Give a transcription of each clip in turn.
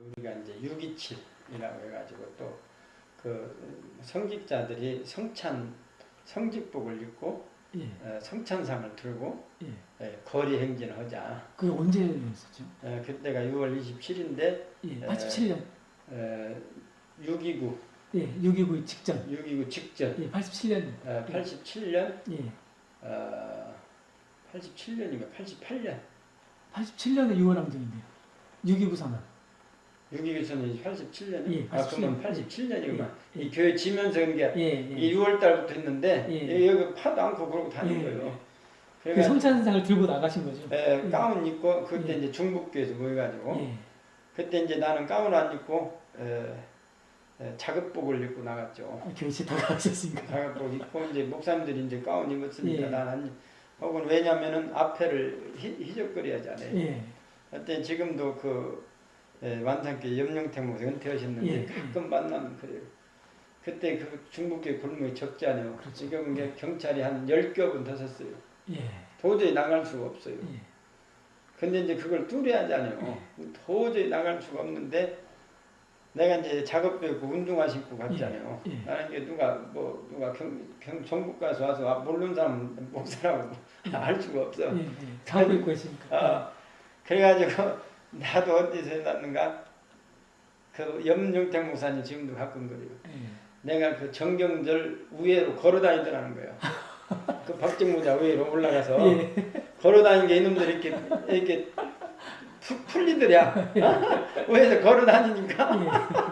우리가 이제 627이라고 해가지고 또 그 성직자들이 성직복을 입고 성찬상을 들고 거리 행진을 하자. 그게 언제 있었죠? 그때가 6월 27일인데 87년 6.29 6.29 직전 6.29 직전 87년 87년 87년인가 88년 87년에 6월 항쟁인데요. 6.29 선언 6.29선언이 87년이요? 예, 87년. 그러면 87년이구만. 예. 이 교회 지면서 이게 6월달부터 했는데 여기 파도 않고 그러고 다닌 거예요. 그 성찬상을 들고 나가신 거죠? 가운 입고 그때 이제 중북교에서 모여가지고 그때 이제 나는 가운 안 입고 작업복을 입고 나갔죠. 교회 다 가셨으니까. 작업복 입고 이제 목사님들이 이제 가운 입었으니까 나는 혹은 왜냐면은 앞에를 희적거려야잖아요. 그때 지금도 그 완산교회 염룡택 목사 은퇴하셨는데 가끔 만나면 그래요. 그때 그 중북교회 골목이 적지 않아요. 지금 이게 경찰이 한 10겹은 더 섰어요. 도저히 나갈 수가 없어요. 근데 이제 그걸 뚫어야 하잖아요. 도저히 나갈 수가 없는데 내가 이제 작업복 입고 운동화 신고 갔잖아요. 나는 이게 누가 전국 가서 와서 모르는 사람은 목사라고 알 수가 없어. 작업 입고 있으니까. 그래가지고 나도 어디서 해놨는가? 그 염룡택 목사님 지금도 가끔 그래요. 내가 그 정경절 우회로 걸어다니더라는 거예요. 그 박정무자 우회로 올라가서 걸어다니는 게 이놈들이 이렇게 풀리더랴. 우회에서 걸어다니니까.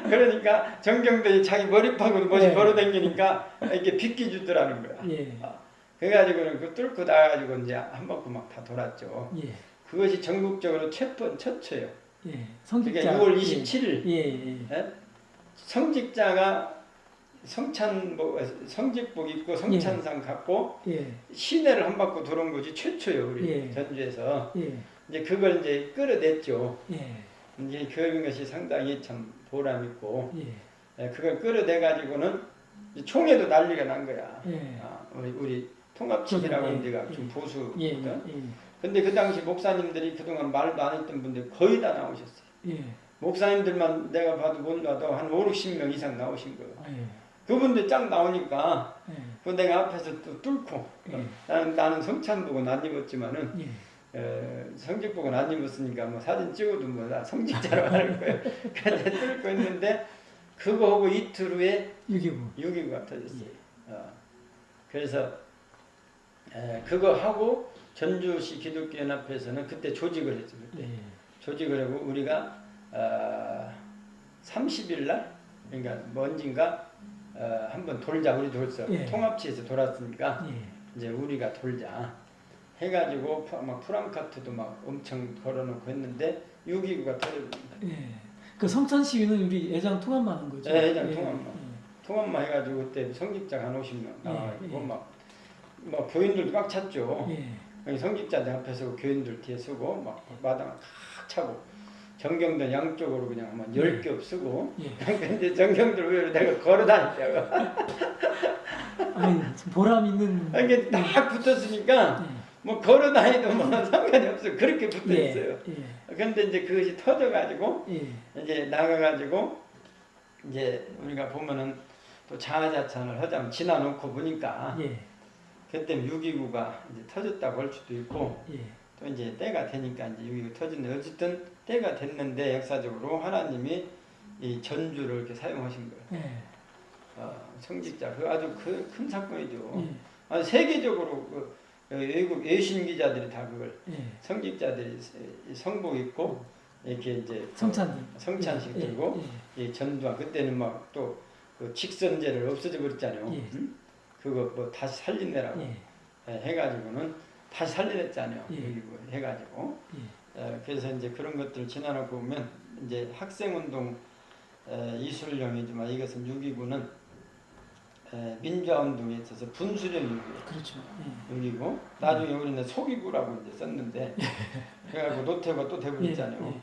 그러니까 정경들이 자기 머리팍으로 걸어다니니까 이렇게 비켜주더라는 거야. 그래가지고 그 뚫고 나가지고 이제 한 바퀴 막 다 돌았죠. 그것이 전국적으로 첫째예요. 성직자. 그러니까 6월 27일 성직자가 성직복 입고 성찬상 갖고 시내를 한 바퀴 돌은 것이 최초예요. 우리 전주에서. 이제 그걸 이제 끌어냈죠. 이제 그런 것이 상당히 참 보람 있고 그걸 끌어내 가지고는 총에도 난리가 난 거야. 우리 통합측이라고 하는 데가 좀 보수거든. 근데 그 당시 목사님들이 그동안 말도 안 했던 분들 거의 다 나오셨어요. 목사님들만 내가 봐도 몰라도 한 5, 60명 이상 나오신 거예요. 그분들 쫙 나오니까 그 내가 앞에서 또 뚫고 나는 성찬복은 안 입었지만은 성직복은 안 입었으니까 뭐 사진 찍어도 뭐 나 성직자로 하는 거예요. 그래서 뚫고 있는데 그거 하고 이틀 후에 6.29가 터졌어요. 그래서 그거 하고 전주시 기독교연합회에서는 그때 조직을 했죠. 그때 조직을 하고 우리가 30일 날 그러니까 언젠가 한번 돌자. 우리 돌서 통합치에서 돌았으니까 이제 우리가 돌자 해가지고 막 프랑카트도 막 엄청 걸어놓고 했는데 6.29가 터졌습니다. 그 성찬 시위는 우리 예장 통합만 한 거죠? 예장 통합만 해가지고 그때 성직자가 한 50명 나와가지고 막 교인들도 꽉 찼죠. 성직자들 앞에서 교인들 뒤에 서고 막 마당을 꽉 차고 정경들 양쪽으로 그냥 한 10겹 쓰고 근데 정경들 위로 내가 걸어다니냐고. 아니 보람 있는 이게 딱 붙었으니까 뭐 걸어다니도 뭐 상관이 없어. 그렇게 붙어있어요. 근데 이제 그것이 터져가지고 이제 나가가지고 이제 우리가 보면은 또 자아자찬을 하자면 지나놓고 보니까 그때 6.29가 이제 터졌다고 할 수도 있고 또 이제 때가 되니까 이제 6.29 터졌는데 어쨌든 때가 됐는데 역사적으로 하나님이 이 전주를 이렇게 사용하신 거예요. 성직자 그 아주 큰 사건이죠. 아주 세계적으로 그 외국 외신 기자들이 다 그걸 성직자들이 성복 입고 이렇게 이제 성찬식 들고 전두환 그때는 막 또 그 직선제를 없어져 버렸잖아요. 그거 뭐 다시 살리느라고 해가지고는 다시 살려냈잖아요. 해가지고 그래서 이제 그런 것들 지나놓고 보면 이제 학생운동 이술령이지만 이것은 6.29는 민주화운동에 있어서 분수령이고요. 그렇죠. 6.29 나중에 우리는 소기구라고 이제 썼는데 그래가지고 노태우가 또 돼버렸잖아요.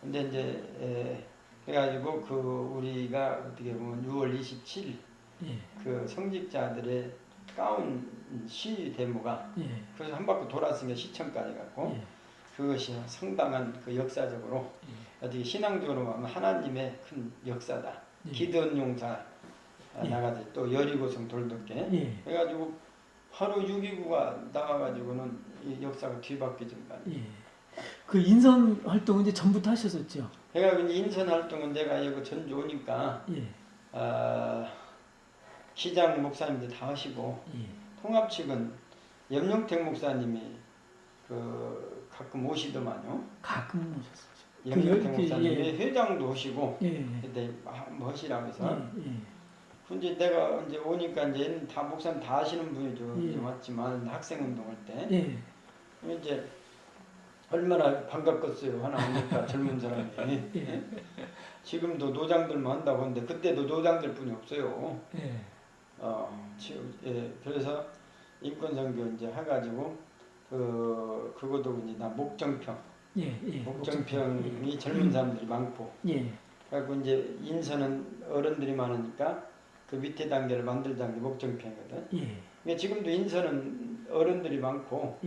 근데 이제 그래가지고 그 우리가 어떻게 보면 6월 27일 그 성직자들의 가운 시위 데모가 그래서 한 바퀴 돌았으니까 시청까지 갔고 그것이 상당한 그 역사적으로 어떻게 신앙적으로 하면 하나님의 큰 역사다. 기도원 용사 나가서 또 여리고성 돌독게 해가지고 하루 6.29가 나와가지고는 이 역사가 뒤바뀌죠. 그 인선 활동은 이제 전부터 하셨었죠. 그러니까 인선 활동은 내가 여기 전주 오니까 시장 목사님들 다 하시고 통합 측은 염용택 목사님이 그 가끔 오시더만요. 가끔 오셨었죠. 염용택 목사님이 회장도 오시고 그때 뭐 하시라고 해서 근데 내가 이제 오니까 이제 다 목사님 다 하시는 분이죠. 이제 왔지만 학생 운동할 때 이제 얼마나 반갑겠어요. 하나 오니까 젊은 사람이. 지금도 노장들만 한다고 하는데 그때도 노장들 뿐이 없어요. 그래서 인권선교 이제 해가지고 그것도 이제 나 목정평. 목정평이 젊은 사람들이 많고. 그래갖고 이제 인선은 어른들이 많으니까 그 밑에 단계를 만들자는 게 목정평이거든. 그러니까 지금도 인선은 어른들이 많고.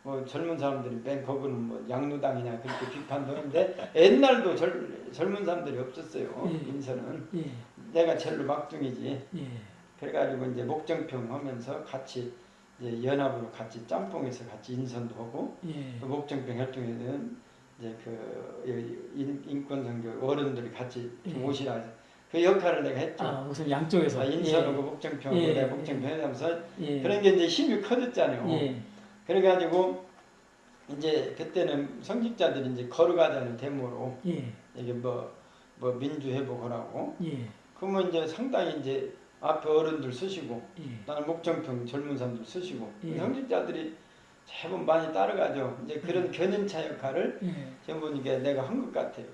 뭐 젊은 사람들이 맨 거기는 뭐 양누당이냐 그렇게 비판도 하는데 옛날도 젊은 사람들이 없었어요. 인선은 내가 제일로 막둥이지. 그래가지고 이제 목정평 하면서 같이 이제 연합으로 같이 짬뽕해서 같이 인선도 하고 그 목정평 활동에는 이제 그 인권선교 어른들이 같이 좀 오시라 해서 그 역할을 내가 했죠. 우선 양쪽에서 인선하고 목정평하고 내가 목정평 하면서 그런 게 이제 힘이 커졌잖아요. 그래가지고 이제 그때는 성직자들이 이제 걸어가자는 데모로 이게 뭐 민주회복하라고 그러면 이제 상당히 이제 앞에 어른들 쓰시고 나는 목정평 젊은 사람들 쓰시고 성직자들이 제법 많이 따라가죠. 이제 그런 견인차 역할을 전부 이게 내가 한 것 같아요.